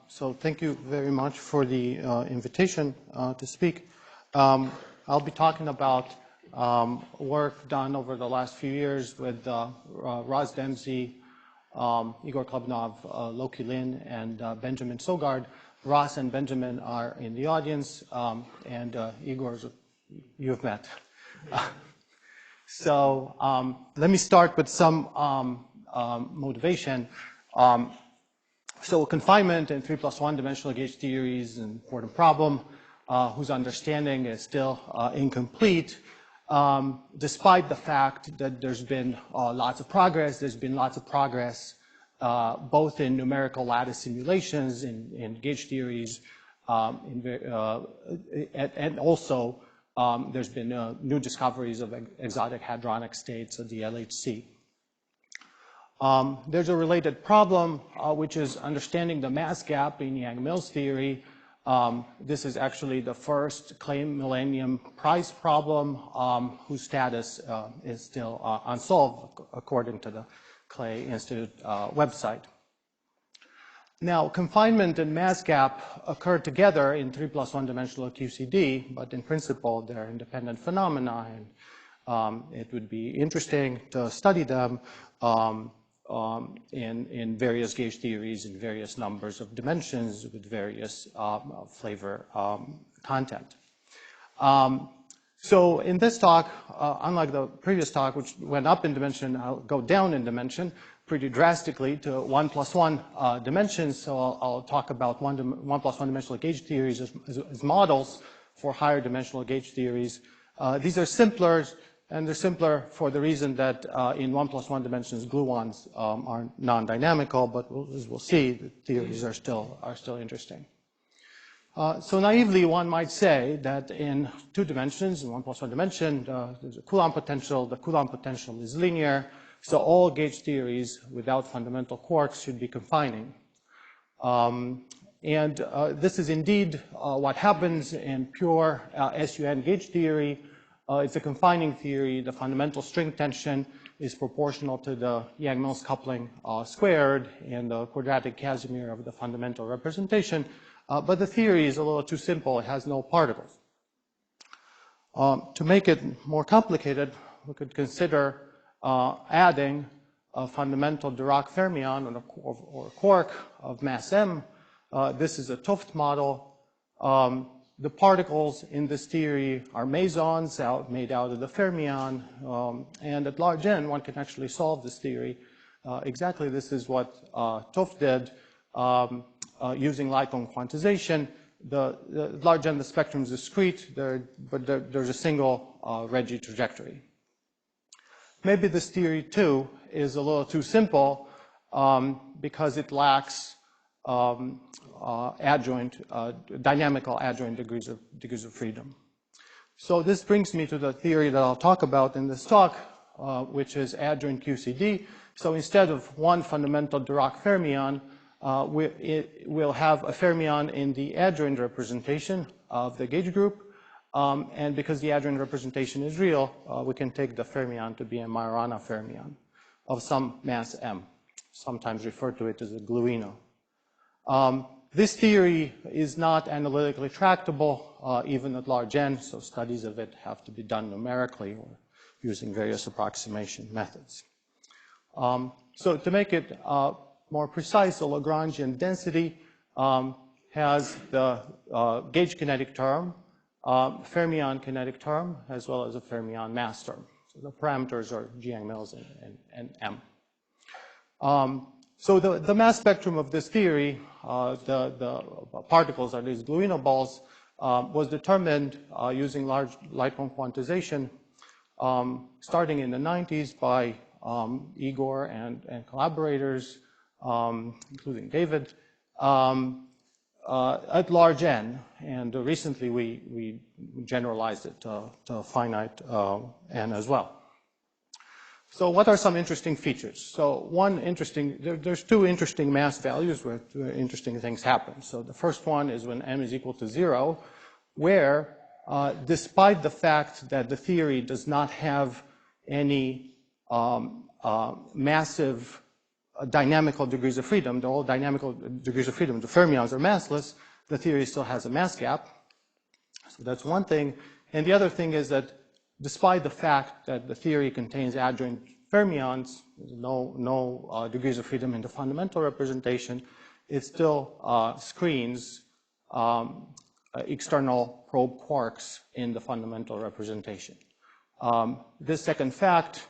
So thank you very much for the invitation to speak. I'll be talking about work done over the last few years with Roz Dempsey, Igor Klebnov, Loki Lin, and Benjamin Sogard. Ross and Benjamin are in the audience, and Igor, you've met. So let me start with some motivation. So confinement in 3+1 dimensional gauge theory is an important problem whose understanding is still incomplete, despite the fact that there's been lots of progress. There's been lots of progress both in numerical lattice simulations, in gauge theories, and also there's been new discoveries of exotic hadronic states at the LHC. There's a related problem, which is understanding the mass gap in Yang-Mills theory. This is actually the first claimed Millennium Prize problem whose status is still unsolved, according to the Clay Institute website. Now, confinement and mass gap occur together in 3+1 dimensional QCD, but in principle, they're independent phenomena, and it would be interesting to study them in various gauge theories in various numbers of dimensions with various flavor content. So in this talk, unlike the previous talk, which went up in dimension, I'll go down in dimension pretty drastically to 1+1 dimensions. So I'll talk about 1+1 dimensional gauge theories as models for higher dimensional gauge theories. These are simpler, and they're simpler for the reason that in 1+1 dimensions, gluons are non-dynamical, but as we'll see, the theories are still interesting. So naively, one might say that in 2 dimensions, in 1+1 dimension, there's a Coulomb potential. The Coulomb potential is linear, so all gauge theories without fundamental quarks should be confining. This is indeed what happens in pure SUN gauge theory. It's a confining theory. The fundamental string tension is proportional to the Yang-Mills coupling squared and the quadratic Casimir of the fundamental representation. But the theory is a little too simple. It has no particles. To make it more complicated, we could consider adding a fundamental Dirac fermion or a quark of mass m. This is a 't Hooft model. The particles in this theory are mesons made out of the fermion, and at large n, one can actually solve this theory. Exactly this is what 't Hooft did using light-on quantization. The large n, the spectrum is discrete, but there's a single Reggie trajectory. Maybe this theory, too, is a little too simple because it lacks dynamical adjoint degrees of freedom. So this brings me to the theory that I'll talk about in this talk, which is adjoint QCD. So instead of one fundamental Dirac fermion, we'll have a fermion in the adjoint representation of the gauge group. And because the adjoint representation is real, we can take the fermion to be a Majorana fermion of some mass m, sometimes referred to it as a gluino. This theory is not analytically tractable, even at large n, so studies of it have to be done numerically or using various approximation methods. So to make it more precise, the Lagrangian density has the gauge kinetic term, fermion kinetic term, as well as a fermion mass term. So the parameters are G Yang-Mills and M. So the mass spectrum of this theory, the particles are these gluino balls, was determined using large light-on quantization starting in the 90s by Igor and collaborators, including David, at large n, and recently we generalized it to finite n as well. So what are some interesting features? So there's 2 interesting mass values where interesting things happen. So the first one is when m is equal to 0, where despite the fact that the theory does not have any massive dynamical degrees of freedom, they're all dynamical degrees of freedom, the fermions are massless, the theory still has a mass gap. So that's one thing. And the other thing is that despite the fact that the theory contains adjoint fermions, no degrees of freedom in the fundamental representation, it still screens external probe quarks in the fundamental representation. This second fact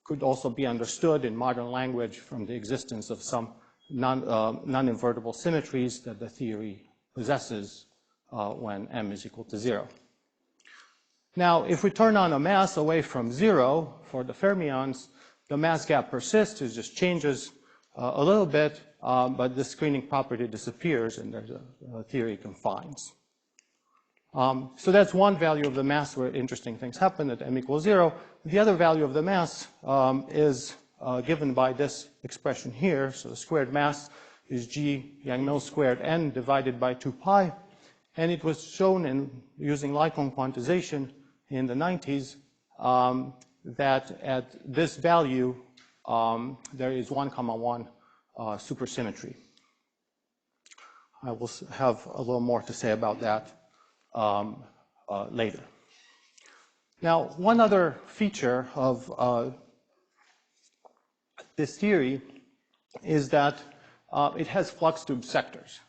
could also be understood in modern language from the existence of some non-invertible symmetries that the theory possesses when m is equal to 0. Now, if we turn on a mass away from 0 for the fermions, the mass gap persists, it just changes a little bit, but the screening property disappears and there's a theory confines. So that's one value of the mass where interesting things happen at m equals 0. The other value of the mass is given by this expression here. So the squared mass is g Yang-Mills squared n divided by 2 pi. And it was shown in using Lycon quantization in the 90s that at this value there is 1,1 supersymmetry. I will have a little more to say about that later. Now, one other feature of this theory is that it has flux tube sectors.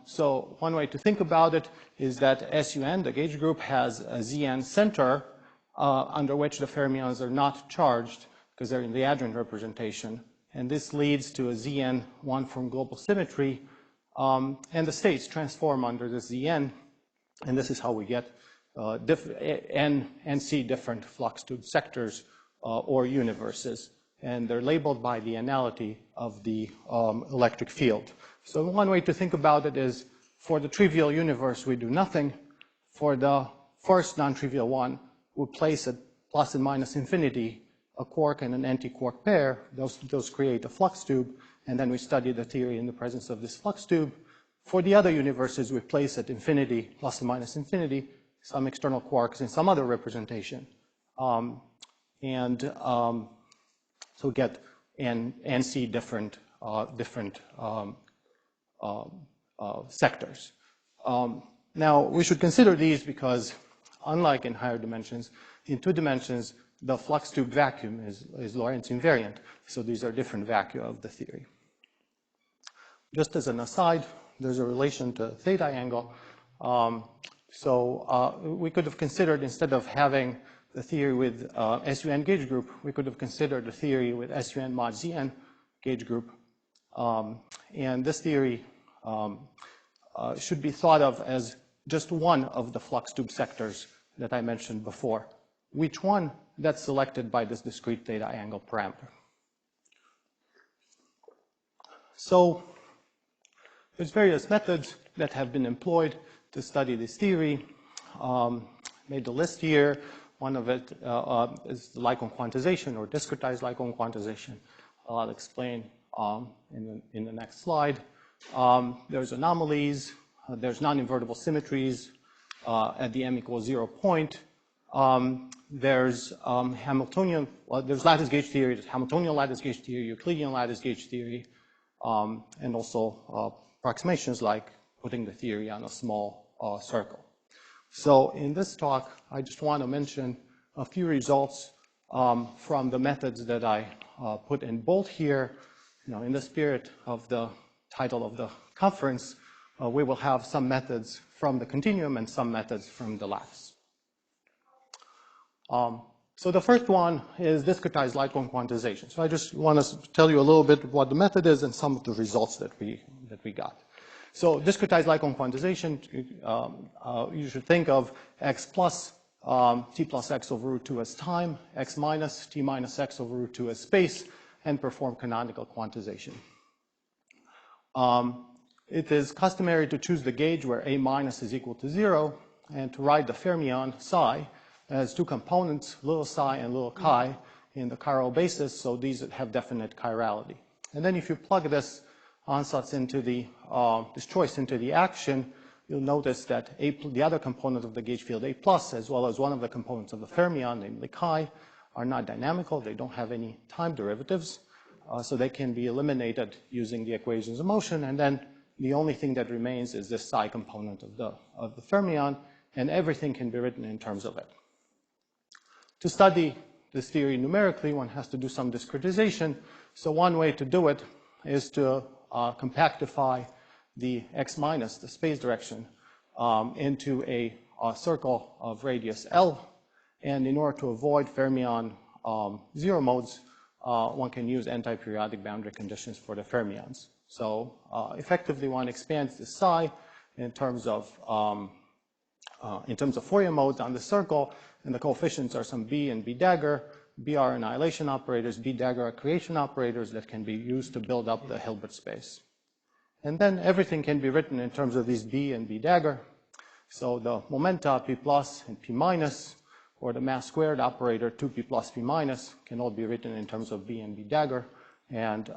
So one way to think about it is that SUN, the gauge group, has a ZN center under which the fermions are not charged because they're in the adjoint representation. And this leads to a ZN one-form global symmetry. And the states transform under this ZN. And this is how we get N and C different flux tube sectors or universes. And they're labeled by the anality of the electric field. So one way to think about it is for the trivial universe, we do nothing. For the first non-trivial one, we place at plus and minus infinity a quark and an anti-quark pair. Those create a flux tube. And then we study the theory in the presence of this flux tube. For the other universes, we place at infinity, plus and minus infinity, some external quarks in some other representation. So get and see different sectors. Now, we should consider these because, unlike in higher dimensions, in 2 dimensions, the flux tube vacuum is Lorentz invariant. So these are different vacua of the theory. Just as an aside, there's a relation to theta angle. We could have considered, instead of having the theory with SUN gauge group, we could have considered the theory with SUN mod ZN gauge group. And this theory should be thought of as just one of the flux tube sectors that I mentioned before. Which one? That's selected by this discrete theta angle parameter. So there's various methods that have been employed to study this theory. Made a list here. One of it is the Lycon quantization or discretized Lycon quantization. I'll explain in the next slide. There's anomalies. There's non-invertible symmetries at the m equals 0 point. There's Hamiltonian. Well, there's lattice gauge theory. There's Hamiltonian lattice gauge theory, Euclidean lattice gauge theory, and also approximations like putting the theory on a small circle. So in this talk, I just want to mention a few results from the methods that I put in bold here. In the spirit of the title of the conference, we will have some methods from the continuum and some methods from the lattice. So the first one is discretized Lycon quantization. So I just want to tell you a little bit what the method is and some of the results that we got. So discretized Lycon quantization, you should think of x plus t plus x over root 2 as time, x minus t minus x over root 2 as space, and perform canonical quantization. It is customary to choose the gauge where A minus is equal to 0, and to write the fermion psi as 2 components, little psi and little chi, in the chiral basis, so these have definite chirality. And then if you plug this ansatz into this choice into the action, you'll notice that the other component of the gauge field A plus, as well as one of the components of the fermion, namely chi, are not dynamical. They don't have any time derivatives. so they can be eliminated using the equations of motion, and then the only thing that remains is this psi component of the fermion, and everything can be written in terms of it. To study this theory numerically, one has to do some discretization. So one way to do it is to compactify the x minus, the space direction, into a circle of radius L. And in order to avoid fermion zero modes, one can use anti-periodic boundary conditions for the fermions. So effectively, one expands the psi in terms of Fourier modes on the circle, and the coefficients are some b and b dagger. B are annihilation operators, b dagger are creation operators that can be used to build up the Hilbert space. And then everything can be written in terms of these b and b dagger. So the momenta p plus and p minus, or the mass squared operator 2p plus p minus, can all be written in terms of b and b dagger, and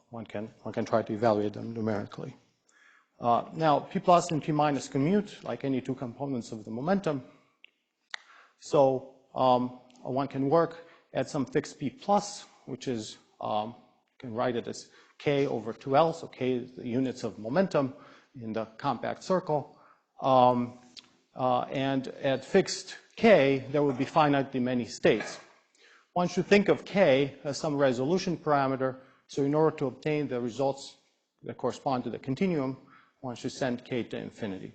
one can try to evaluate them numerically. Now, p plus and p minus commute like any two components of the momentum. So one can work at some fixed p plus, which is, can write it as k over 2L, so k is the units of momentum in the compact circle. And at fixed k, there would be finitely many states. One should think of k as some resolution parameter, so in order to obtain the results that correspond to the continuum, one should send k to infinity.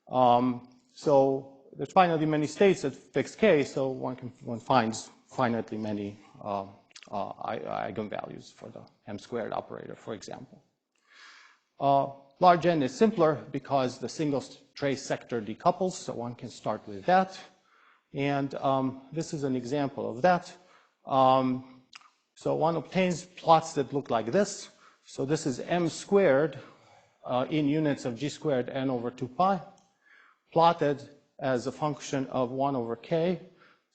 So there's finitely many states at fixed k, so one finds finitely many eigenvalues for the m squared operator, for example. Large n is simpler because the single trace sector decouples, so one can start with that. And this is an example of that. So one obtains plots that look like this. So this is m squared in units of g squared n over 2 pi, plotted as a function of 1 over k.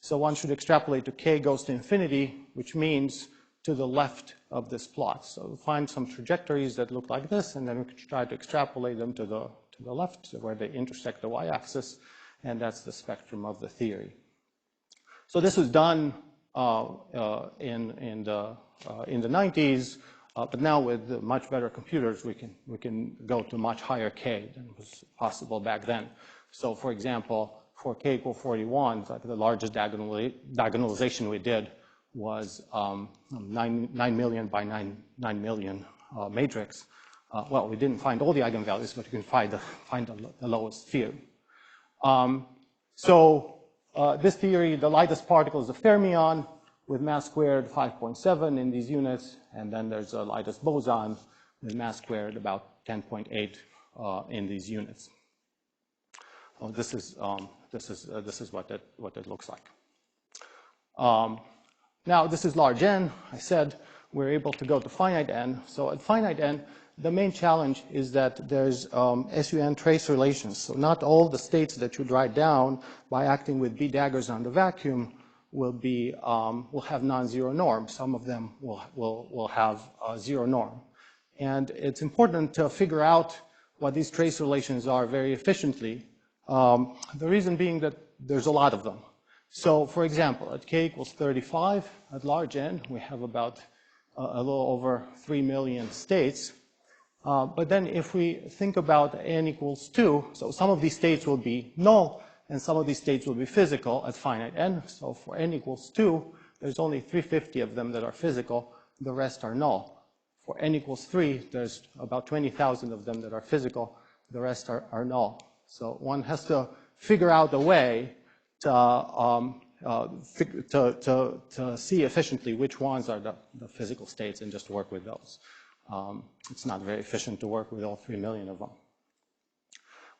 So one should extrapolate to k goes to infinity, which means to the left of this plot. So find some trajectories that look like this, and then we can try to extrapolate them to the left, where they intersect the y-axis, and that's the spectrum of the theory. So this was done in the 90s, but now with much better computers, we can go to much higher k than was possible back then. So for example, for k equal 41, like the largest diagonalization we did was 9 million by 9 million matrix. Well, we didn't find all the eigenvalues, but you can find the lowest few. This theory, the lightest particle is a fermion with mass squared 5.7 in these units, and then there's a lightest boson with mass squared about 10.8 in these units. This is what it looks like. Now, this is large n. I said we're able to go to finite n. So at finite n, the main challenge is that there's SUN trace relations. So not all the states that you write down by acting with b daggers on the vacuum will have non-zero norm. Some of them will have a zero norm. And it's important to figure out what these trace relations are very efficiently. The reason being that there's a lot of them. So for example, at k equals 35, at large n, we have about a little over 3 million states. But then if we think about n equals 2, so some of these states will be null, and some of these states will be physical at finite n. So for n equals 2, there's only 350 of them that are physical. The rest are null. For n equals 3, there's about 20,000 of them that are physical. The rest are null. So one has to figure out a way to see efficiently which ones are the physical states and just work with those. It's not very efficient to work with all 3 million of them.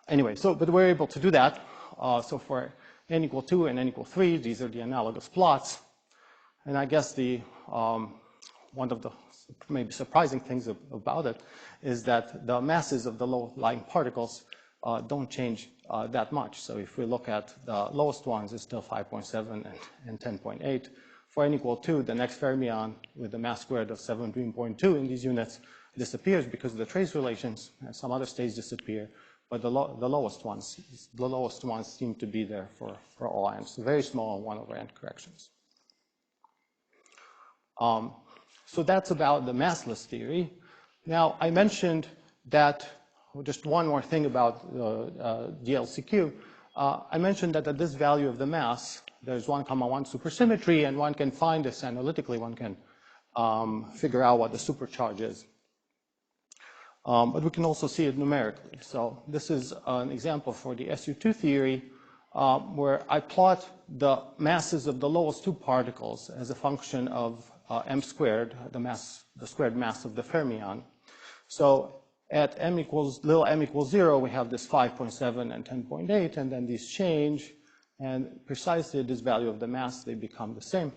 Anyway, but we're able to do that. So for n equal 2 and n equal 3, these are the analogous plots. And I guess one of the maybe surprising things about it is that the masses of the low-lying particles don't change that much. So if we look at the lowest ones, it's still 5.7 and 10.8. For n equal 2, the next fermion with the mass squared of 17.2 in these units disappears because of the trace relations, and some other states disappear. But the lowest ones seem to be there for all n. So very small 1 over n corrections. So that's about the massless theory. Now, I mentioned that, just one more thing about DLCQ. I mentioned that at this value of the mass, there's 1, 1 supersymmetry, and one can find this analytically. One can figure out what the supercharge is. But we can also see it numerically. So this is an example for the SU2 theory, where I plot the masses of the lowest 2 particles as a function of m squared, the squared mass of the fermion. So at little m equals 0, we have this 5.7 and 10.8, and then these change, and precisely at this value of the mass, they become the same.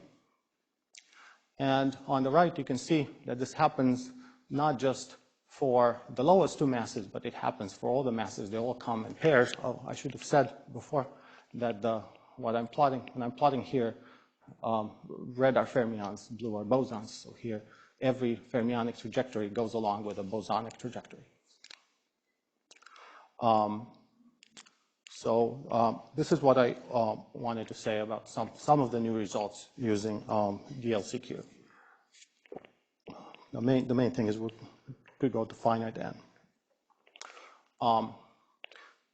And on the right, you can see that this happens not just for the lowest 2 masses, but it happens for all the masses. They all come in pairs. Oh, I should have said before that when I'm plotting here, red are fermions, blue are bosons. So here, every fermionic trajectory goes along with a bosonic trajectory. This is what I wanted to say about some of the new results using DLCQ. The main thing is we could go to finite n.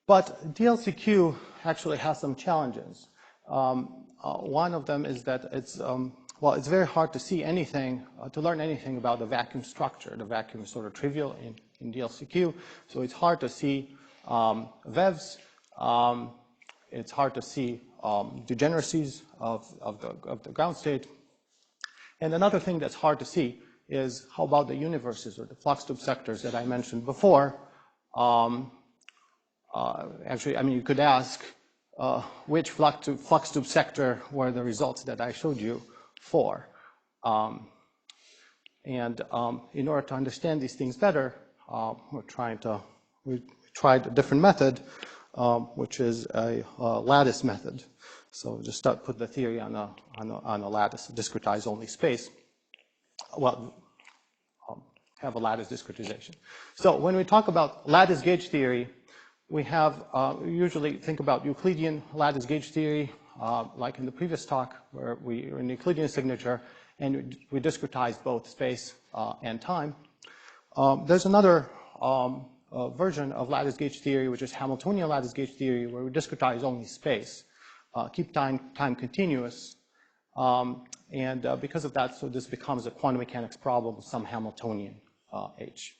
But DLCQ actually has some challenges. One of them is that it's very hard to see anything, to learn anything about the vacuum structure. The vacuum is sort of trivial in DLCQ, so it's hard to see VEVs. It's hard to see degeneracies of the ground state. And another thing that's hard to see is how about the universes or the flux tube sectors that I mentioned before. Actually, I mean, you could ask which flux tube sector were the results that I showed you for. In order to understand these things better, we tried a different method, which is a lattice method. So just put the theory on a lattice, a discretized only space. Well, have a lattice discretization. So when we talk about lattice gauge theory, we have usually think about Euclidean lattice gauge theory, like in the previous talk, where we are in the Euclidean signature, and we discretize both space and time. There's another version of lattice gauge theory, which is Hamiltonian lattice gauge theory, where we discretize only space, keep time continuous. Because of that, so this becomes a quantum mechanics problem with some Hamiltonian H.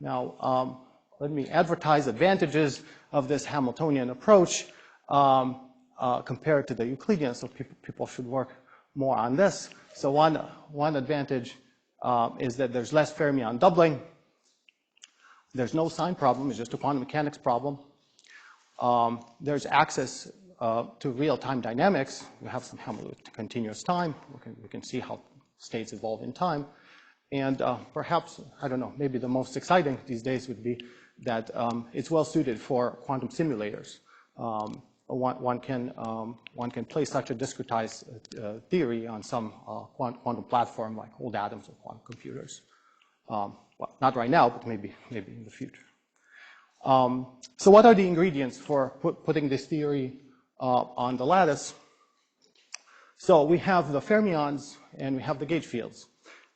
Now, let me advertise advantages of this Hamiltonian approach compared to the Euclidean, so people should work more on this. So one advantage is that there's less fermion doubling. There's no sign problem, it's just a quantum mechanics problem. There's access to real-time dynamics. We have some continuous time. We can see how states evolve in time. And perhaps, I don't know, maybe the most exciting these days would be that it's well suited for quantum simulators. One can play such a discretized theory on some quantum platform like old atoms or quantum computers. Well, not right now, but maybe in the future. So what are the ingredients for putting this theory on the lattice? So we have the fermions and we have the gauge fields.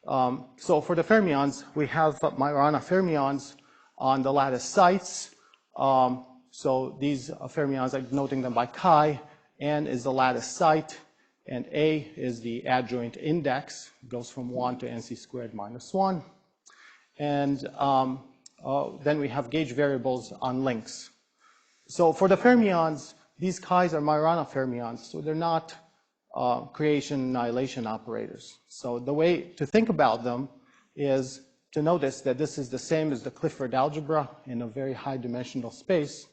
So for the fermions, we have Majorana fermions on the lattice sites. So these fermions, I'm noting them by chi. N is the lattice site, and A is the adjoint index. It goes from 1 to nc squared minus 1. And then we have gauge variables on links. So for the fermions, these chi's are Majorana fermions, so they're not creation annihilation operators. So the way to think about them is to notice that this is the same as the Clifford algebra in a very high dimensional space.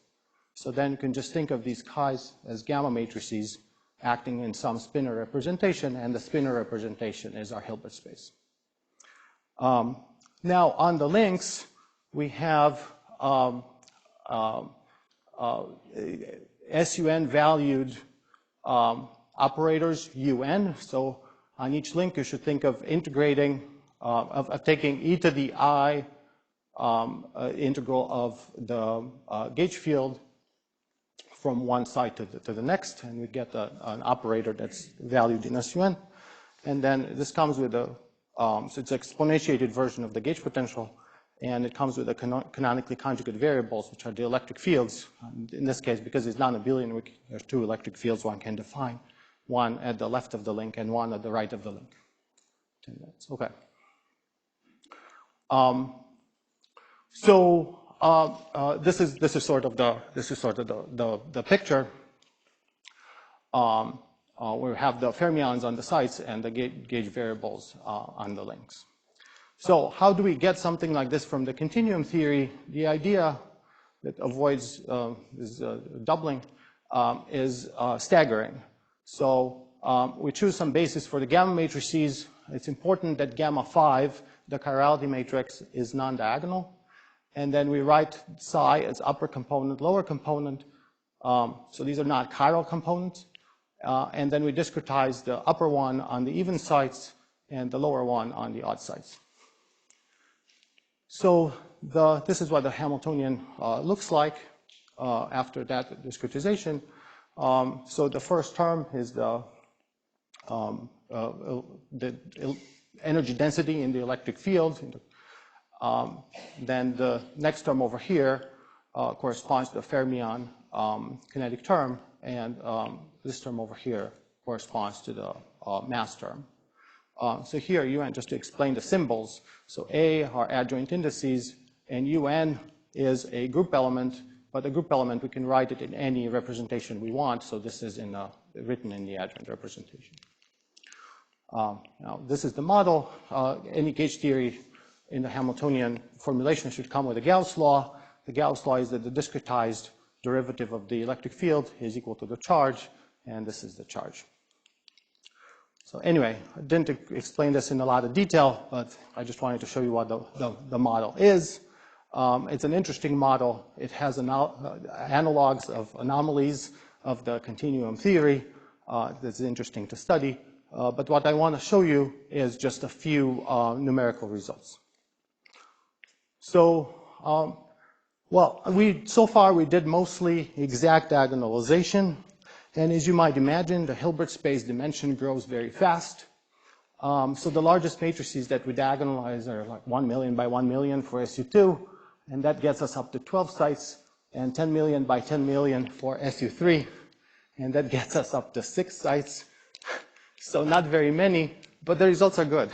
So then you can just think of these chi's as gamma matrices acting in some spinor representation, and the spinor representation is our Hilbert space. Now on the links, we have SUN valued operators, UN. So on each link, you should think of integrating, of taking e to the I integral of the gauge field from one side to the next, and we get an operator that's valued in SUN. And then this comes with a, so it's an exponentiated version of the gauge potential, and it comes with the canonically conjugate variables, which are the electric fields. In this case, because it's non-abelian, there's two electric fields one can define, one at the left of the link and one at the right of the link. 10 minutes, okay. This is sort of the picture. We have the fermions on the sites and the gauge variables on the links. So how do we get something like this from the continuum theory? The idea that avoids doubling is staggering. So we choose some basis for the gamma matrices. It's important that gamma 5, the chirality matrix, is non-diagonal. And then we write psi as upper component, lower component. So these are not chiral components. And then we discretize the upper one on the even sites and the lower one on the odd sites. So this is what the Hamiltonian looks like after that discretization. So the first term is the energy density in the electric field. Then the next term over here corresponds to the fermion kinetic term, and this term over here corresponds to the mass term. So here, UN, just to explain the symbols. So A are adjoint indices, and UN is a group element, but the group element, we can write it in any representation we want, so this is written in the adjoint representation. Now, this is the model. Any gauge theory in the Hamiltonian formulation should come with a Gauss law. The Gauss law is that the discretized derivative of the electric field is equal to the charge, and this is the charge. So anyway, I didn't explain this in a lot of detail, but I just wanted to show you what the model is. It's an interesting model. It has analogs of anomalies of the continuum theory. That's interesting to study. But what I want to show you is just a few numerical results. So, so far we did mostly exact diagonalization. And as you might imagine, the Hilbert space dimension grows very fast. So the largest matrices that we diagonalize are like 1 million by 1 million for SU2, and that gets us up to 12 sites, and 10 million by 10 million for SU3, and that gets us up to 6 sites. So not very many, but the results are good.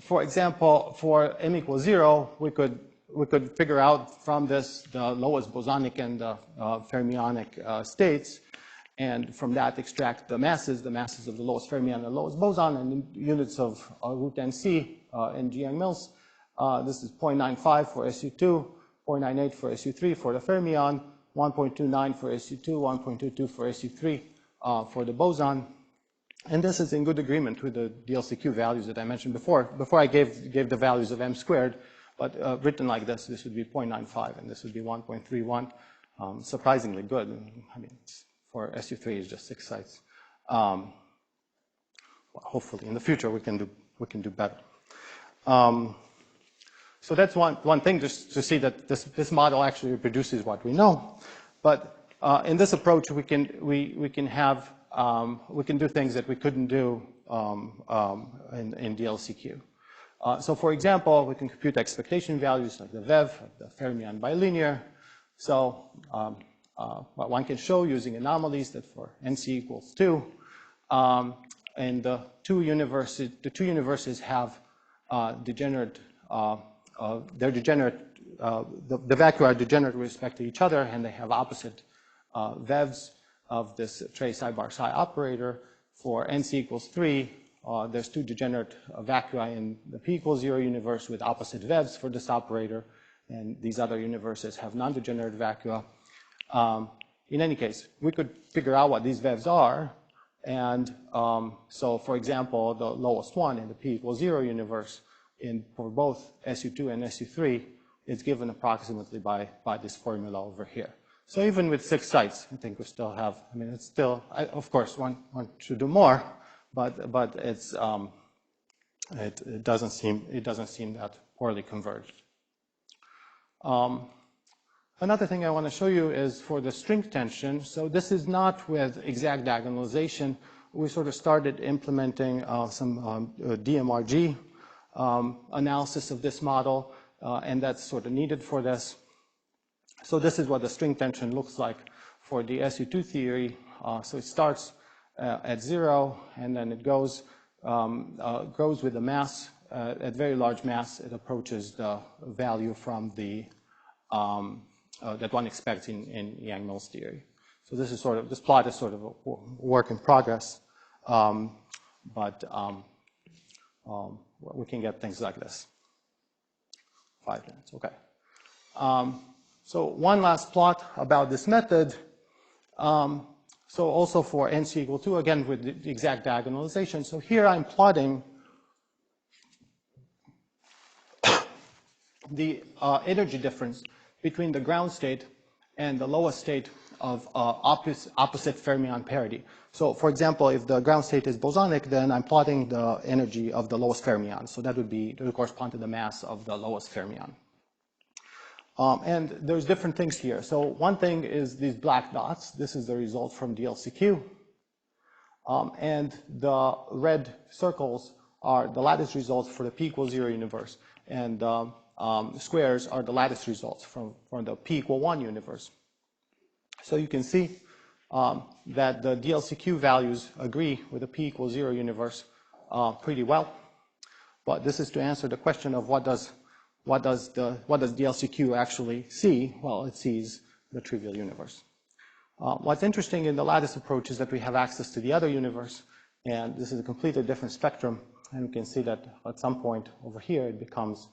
For example, for m equals 0, we could figure out from this the lowest bosonic and the fermionic states, and from that extract the masses of the lowest fermion and the lowest boson, and in units of root NC in Yang-Mills. This is 0.95 for SU2, 0.98 for SU3 for the fermion, 1.29 for SU2, 1.22 for SU3 for the boson. And this is in good agreement with the DLCQ values that I mentioned before. Before I gave the values of m squared, but written like this would be 0.95, and this would be 1.31. Surprisingly good. I mean, for SU3 is just 6 sites. Well, hopefully in the future we can do better. So that's one thing, just to see that this model actually reproduces what we know. But in this approach, we can do things that we couldn't do in DLCQ. So for example, we can compute expectation values like the VEV, the fermion bilinear. So one can show using anomalies that for NC equals 2, and the two universes have degenerate, they're degenerate, the vacua are degenerate with respect to each other, and they have opposite VEVs of this Tre psi bar psi operator. For NC equals 3, there's two degenerate vacua in the P equals 0 universe with opposite VEVs for this operator, and these other universes have non-degenerate vacua. In any case, we could figure out what these VEVs are, and so for example, the lowest one in the P equals 0 universe for both SU2 and SU3 is given approximately by this formula over here. So even with 6 sites, I think we still have, I mean, it's still, of course, one should do more, but it's, it doesn't seem that poorly converged. Another thing I want to show you is for the string tension. So this is not with exact diagonalization. We sort of started implementing some DMRG analysis of this model, and that's sort of needed for this. So this is what the string tension looks like for the SU2 theory. So it starts at 0, and then it grows with the mass. At very large mass, it approaches the value from the that one expects in Yang-Mills theory. So this is this plot is sort of a work in progress, but we can get things like this. 5 minutes, okay. So one last plot about this method. So also for NC equal 2, again with the exact diagonalization. So here I'm plotting the energy difference between the ground state and the lowest state of opposite fermion parity. So for example, if the ground state is bosonic, then I'm plotting the energy of the lowest fermion. So that would correspond to the mass of the lowest fermion. And there's different things here. So one thing is these black dots. This is the result from DLCQ. And the red circles are the lattice results for the p equals 0 universe. And squares are the lattice results from the p equal 1 universe. So you can see that the DLCQ values agree with the p equals 0 universe pretty well. But this is to answer the question of what does DLCQ actually see? Well, it sees the trivial universe. What's interesting in the lattice approach is that we have access to the other universe, and this is a completely different spectrum. And we can see that at some point over here, it becomes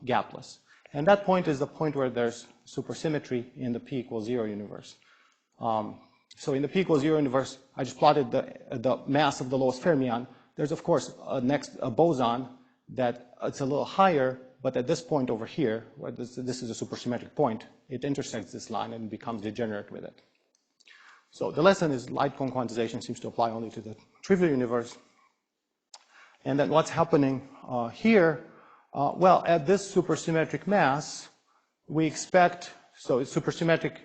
gapless. And that point is the point where there's supersymmetry in the p equals 0 universe. So in the p equals 0 universe, I just plotted the mass of the lowest fermion. There's, of course, a boson that it's a little higher, but at this point over here, where this is a supersymmetric point, it intersects this line and becomes degenerate with it. So the lesson is light cone quantization seems to apply only to the trivial universe. And then what's happening here? Well, at this supersymmetric mass, we expect, so it's supersymmetric,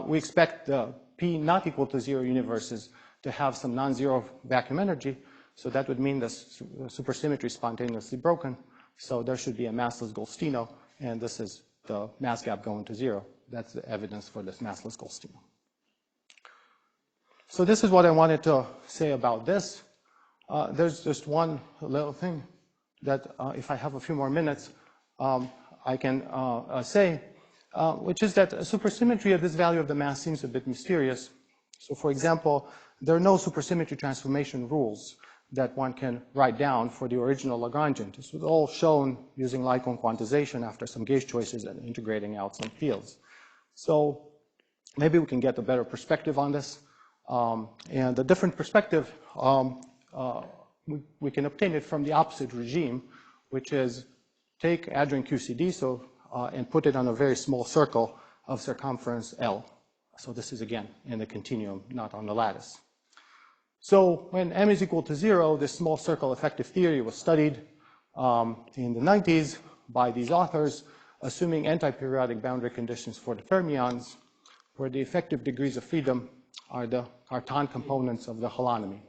we expect the p not equal to 0 universes to have some non-zero vacuum energy. So that would mean the supersymmetry is spontaneously broken. So there should be a massless Goldstino, and this is the mass gap going to 0. That's the evidence for this massless Goldstino. So this is what I wanted to say about this. There's just one little thing that if I have a few more minutes, I can say, which is that supersymmetry at this value of the mass seems a bit mysterious. So for example, there are no supersymmetry transformation rules that one can write down for the original Lagrangian. This was all shown using light cone quantization after some gauge choices and integrating out some fields. So maybe we can get a better perspective on this. And the different perspective, we can obtain it from the opposite regime, which is take adjoint QCD and put it on a very small circle of circumference L. So this is, again, in the continuum, not on the lattice. So when m is equal to 0, this small circle effective theory was studied in the 90s by these authors, assuming anti-periodic boundary conditions for the fermions, where the effective degrees of freedom are the Cartan components of the holonomy.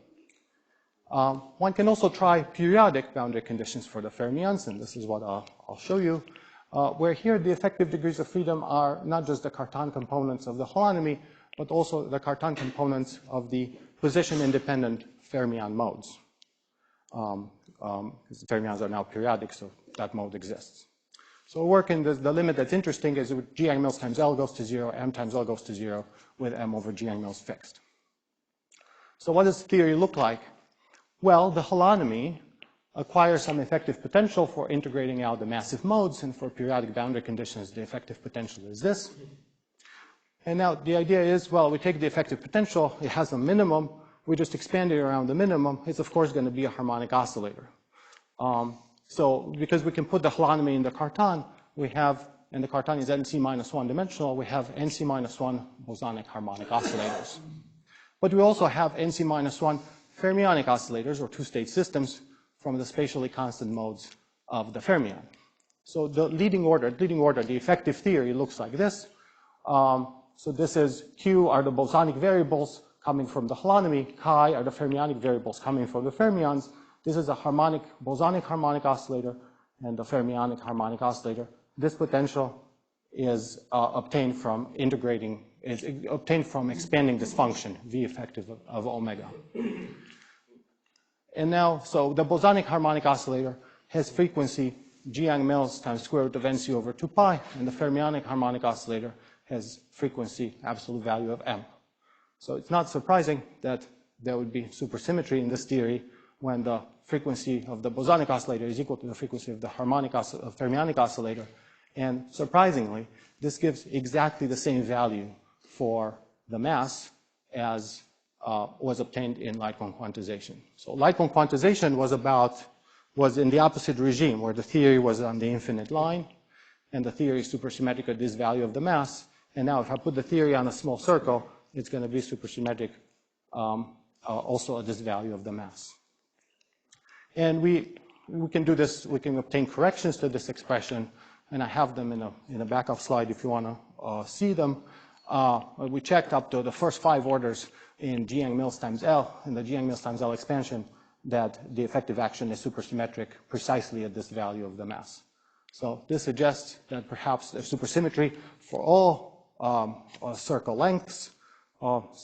One can also try periodic boundary conditions for the fermions, and this is what I'll show you, where here the effective degrees of freedom are not just the Cartan components of the holonomy, but also the Cartan components of the position-independent fermion modes. Because the fermions are now periodic, so that mode exists. So work in the limit that's interesting is with G Yang-Mills times L goes to 0, m times L goes to 0, with m over G Yang-Mills fixed. So what does the theory look like? Well, the holonomy acquires some effective potential for integrating out the massive modes, and for periodic boundary conditions, the effective potential is this. And now the idea is, well, we take the effective potential, it has a minimum, we just expand it around the minimum, it's of course going to be a harmonic oscillator. So because we can put the holonomy in the Cartan, we have, and the Cartan is NC minus 1 dimensional, we have NC minus 1 bosonic harmonic oscillators. But we also have NC minus 1 fermionic oscillators, or two-state systems, from the spatially constant modes of the fermion. So the leading order, the effective theory looks like this. So this is Q are the bosonic variables coming from the holonomy. Chi are the fermionic variables coming from the fermions. This is a bosonic harmonic oscillator and the fermionic harmonic oscillator. This potential is obtained from expanding this function, V effective of omega. And now, so the bosonic harmonic oscillator has frequency G-Yang-Mills times square root of NC over 2 pi, and the fermionic harmonic oscillator has frequency absolute value of M. So it's not surprising that there would be supersymmetry in this theory when the frequency of the bosonic oscillator is equal to the frequency of the fermionic oscillator. And surprisingly, this gives exactly the same value for the mass as was obtained in light cone quantization. So light cone quantization was in the opposite regime, where the theory was on the infinite line, and the theory is supersymmetric at this value of the mass. And now if I put the theory on a small circle, it's going to be supersymmetric also at this value of the mass. And we can do this, we can obtain corrections to this expression, and I have them in a backup slide if you want to see them. We checked up to the first 5 orders in G-Yang-Mills times L, in the G-Yang-Mills times L expansion, that the effective action is supersymmetric precisely at this value of the mass. So this suggests that perhaps there's supersymmetry for all circle lengths.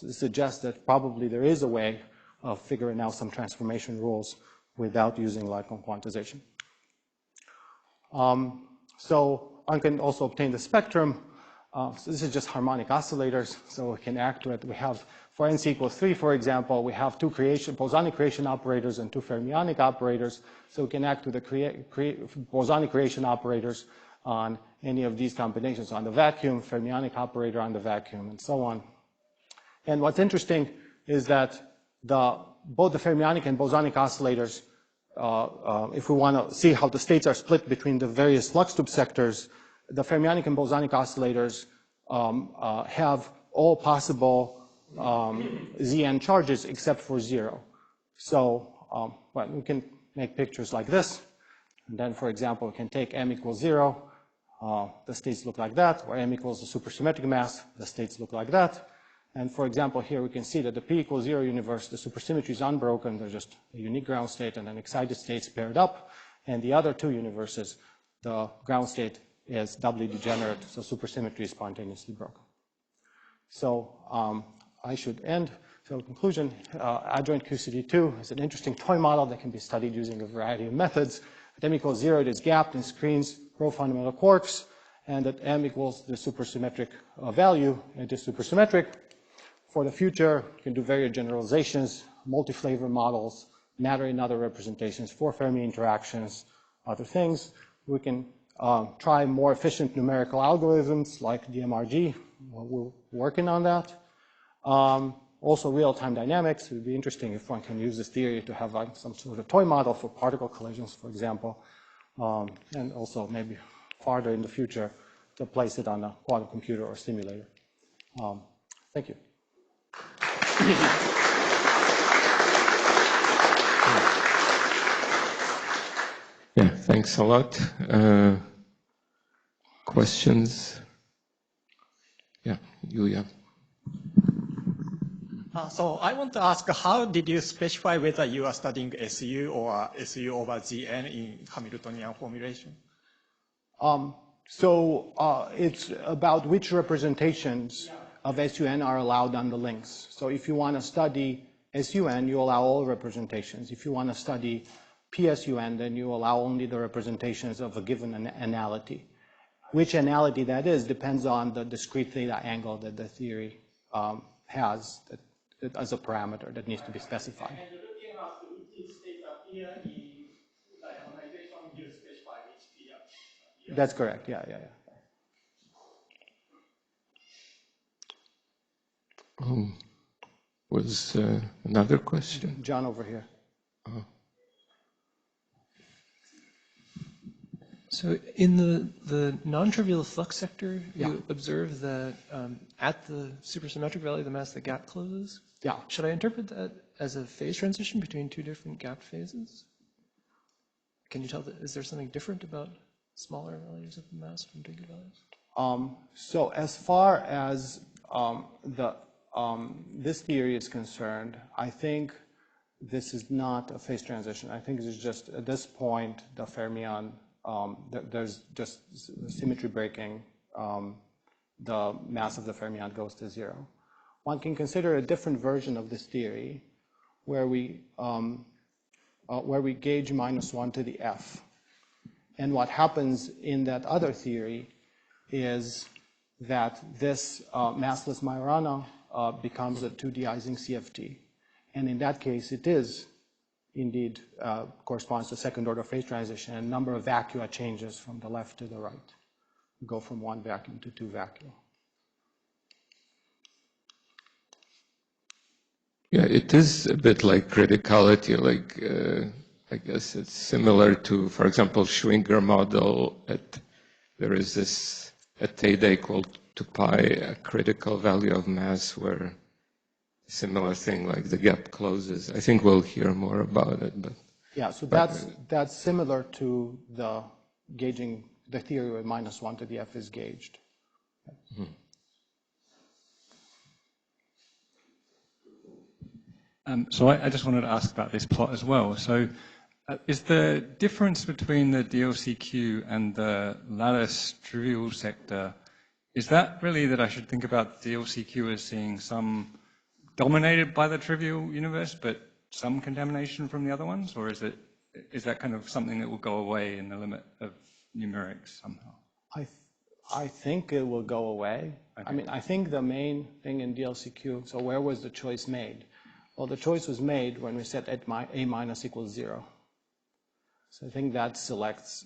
This suggests that probably there is a way of figuring out some transformation rules without using light cone quantization. So one can also obtain the spectrum. So this is just harmonic oscillators, so we can act with, we have, for NC equals 3, for example, we have 2 bosonic creation operators and 2 fermionic operators, so we can act with the bosonic creation operators on any of these combinations, on the vacuum, fermionic operator on the vacuum, and so on. And what's interesting is that both the fermionic and bosonic oscillators, if we want to see how the states are split between the various flux tube sectors, the fermionic and bosonic oscillators have all possible Zn charges except for 0. So well, we can make pictures like this. And then, for example, we can take M equals 0. The states look like that. Or M equals the supersymmetric mass. The states look like that. And for example, here we can see that the P equals 0 universe, the supersymmetry is unbroken. There's just a unique ground state and then excited states paired up. And the other 2 universes, the ground state is doubly degenerate, so supersymmetry is spontaneously broken. So I should end. So in conclusion, adjoint QCD2 is an interesting toy model that can be studied using a variety of methods. At M equals 0, it is gapped and screens pro-fundamental quarks. And at M equals the supersymmetric value, it is supersymmetric. For the future, you can do various generalizations, multi-flavor models, matter in other representations, 4 Fermi interactions, other things. We can try more efficient numerical algorithms like DMRG. We're working on that. Also, real-time dynamics. It would be interesting if one can use this theory to have some sort of toy model for particle collisions, for example. And also maybe farther in the future to place it on a quantum computer or simulator. Thank you. Yeah, thanks a lot. Questions? Yeah, Yuya. So I want to ask, how did you specify whether you are studying SU or SU over Gn in Hamiltonian formulation? It's about which representations of SUN are allowed on the links. So if you want to study SUN, you allow all representations. If you want to study PSUN, then you allow only the representations of a given anality. Which anality that is depends on the discrete theta angle that the theory has as a parameter that needs to be specified. And looking at which states appear in diagonalization, you specify which P appear. That's correct, yeah. Was another question? John over here. So in the non-trivial flux sector, you observe that at the supersymmetric value, the mass, the gap closes. Yeah. Should I interpret that as a phase transition between 2 different gap phases? Can you tell that, is there something different about smaller values of the mass from bigger values? So as far as this theory is concerned, I think this is not a phase transition. I think it's just, at this point, the fermion, there's just symmetry breaking. The mass of the fermion goes to 0. One can consider a different version of this theory where we gauge -1 to the f. And what happens in that other theory is that this massless Majorana becomes a 2D Ising CFT. And in that case, it is indeed corresponds to second order phase transition, and number of vacua changes from the left to the right. We go from 1 vacuum to 2 vacua. Yeah, it is a bit like criticality, like I guess it's similar to, for example, Schwinger model. There is this at theta equal to pi, a critical value of mass where similar thing, like the gap closes. I think we'll hear more about it, but yeah. So that's similar to the gauging, the theory where -1 to the f is gauged. Mm-hmm. So I just wanted to ask about this plot as well. So is the difference between the DLCQ and the lattice trivial sector, is that really that I should think about DLCQ as seeing some dominated by the trivial universe, but some contamination from the other ones? Or is that kind of something that will go away in the limit of numerics somehow? I think it will go away. Okay. I mean, I think the main thing in DLCQ, so where was the choice made? Well, the choice was made when we set A minus equals 0. So I think that selects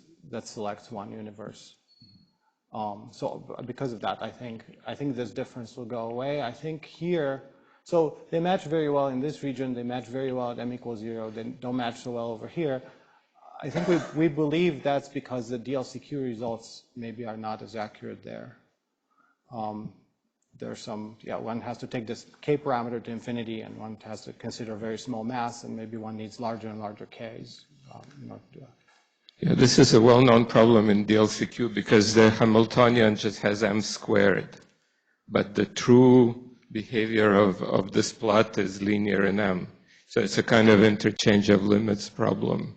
one universe. So because of that, I think this difference will go away. I think here, so they match very well in this region. They match very well at m equals 0. They don't match so well over here. I think we believe that's because the DLCQ results maybe are not as accurate there. There's some, one has to take this k parameter to infinity, and one has to consider a very small mass, and maybe one needs larger and larger k's. Yeah, this is a well-known problem in DLCQ because the Hamiltonian just has m squared, but the true behavior of this plot is linear in m. So it's a kind of interchange of limits problem.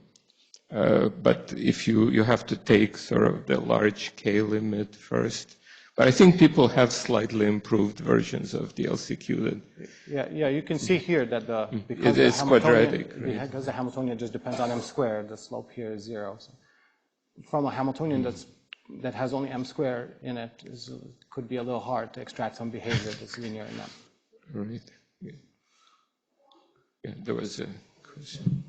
But if you have to take sort of the large k limit first. But I think people have slightly improved versions of DLCQ. Yeah, you can see here that because it's quadratic, right? Because the Hamiltonian just depends on m squared, the slope here is 0. So from a Hamiltonian that has only m squared in it, could be a little hard to extract some behavior that's linear in m. Right. Yeah, there was a question.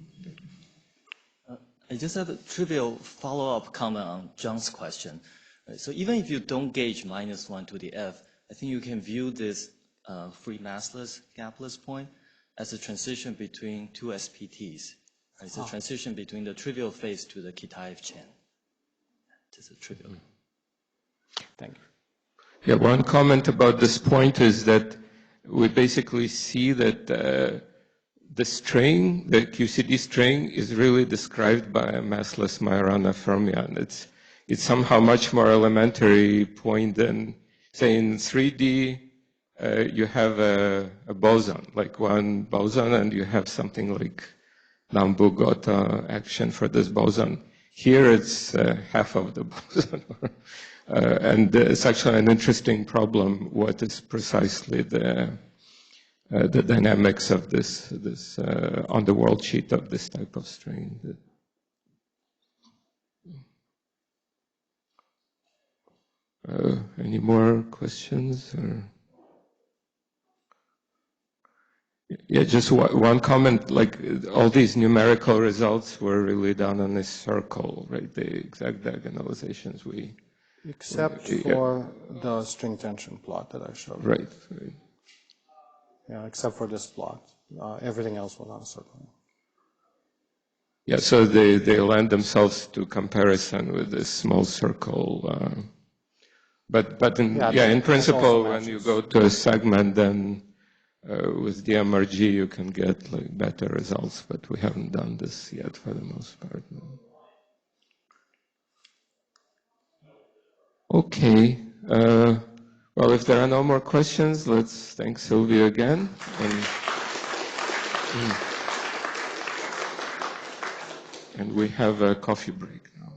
I just have a trivial follow-up comment on John's question. So even if you don't gauge -1 to the f, I think you can view this free massless, gapless point as a transition between two SPTs. Right? It's a transition between the trivial phase to the Kitaev chain. Just a trivial. Thank you. Yeah, one comment about this point is that we basically see that the string, the QCD string, is really described by a massless Majorana fermion. It's somehow much more elementary point than, say, in 3D, you have a boson, like one boson, and you have something like Nambu-Gotha action for this boson. Here it's half of the boson. And it's actually an interesting problem, what is precisely the dynamics of this on the world sheet of this type of string. Any more questions? Or? Yeah, just one comment, like all these numerical results were really done on this circle, right? The exact diagonalizations Except for the string tension plot that I showed. Right. Yeah, except for this plot. Everything else was on a circle. Yeah, so they lend themselves to comparison with this small circle. But in principle, when you go to a segment, then with DMRG you can get like better results. But we haven't done this yet for the most part. No. Okay. Well, if there are no more questions, let's thank Silviu again. And we have a coffee break now.